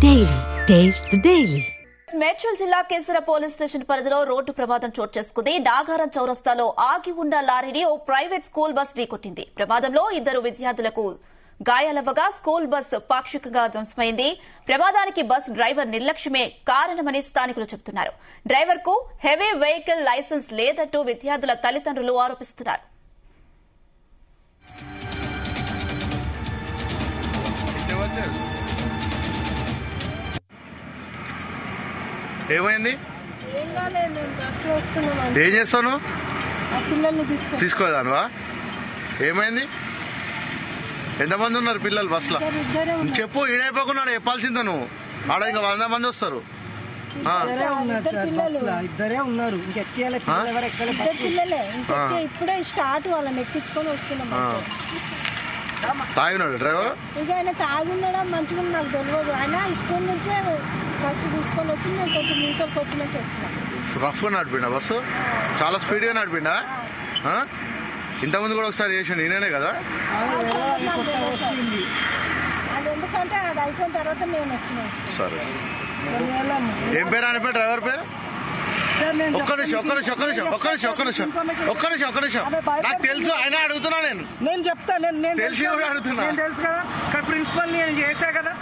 Daily. Taste the Daily. Medchal జిల్లా కేసర police station పరిధిలో road ప్రమాదం చోటు చేసుకుంది. నాగారం చౌరస్తాలో ఆగి ఉన్న లారీని ఓ ప్రైవేట్ స్కూల్ బస్ ఢీకొట్టింది. ప్రమాదంలో 2 విద్యార్థులకు గాయాలవ్వగా స్కూల్ బస్ పాక్షికంగా ధ్వంసమైంది. ప్రమాదానికి బస్ డ్రైవర్ నిర్లక్ష్యమే కారణమని స్థానికులు చెబుతున్నారు. డ్రైవర్ కు హెవీ వెహికల్ లైసెన్స్ లేదంటూ విద్యార్థుల తల్లిదండ్రులు ఆరోపిస్తున్నారు. ఏమైంది? ఏం చేస్తాను? తీసుకోదానువా? ఏమైంది? ఎంతమంది ఉన్నారు పిల్లలు బస్లో? చెప్పు, ఈడైపోకున్నాడు చెప్పాల్సిందా నువ్వు. ఆడ ఇంకా 100 మంది వస్తారు. ఇద్దరే ఉన్నారు. ఇప్పుడే స్టార్ట్ వాళ్ళని ఎక్కించుకొని వస్తున్నాం. తాగినాడు డ్రైవర్? ఇక ఆయన తాగున్నాడా మంచిగా నాకు తెలియదు. ఆయన స్కూల్ నుంచే బస్సు తీసుకొని వచ్చి నేను కొంచెం మీటర్కి వచ్చినాక ఎక్కువ రఫ్గా నడిపిండా బస్సు? చాలా స్పీడ్గా నడిపిండా? ఇంతకుముందు కూడా ఒకసారి చేసాను నేనే కదా. వచ్చింది అది ఎందుకంటే అది అయిపోయిన తర్వాత నేను వచ్చిన. సరే, ఏం పేరు ఆయన పేరు? డ్రైవర్ పేరు? ఒక్క నిమిషం నాకు తెలుసు. ఆయన అడుగుతున్నా నేను చెప్తా. తెలిసి కూడా అడుగుతున్నా. తెలుసు కదా, ప్రిన్సిపల్ నేను చేశా కదా.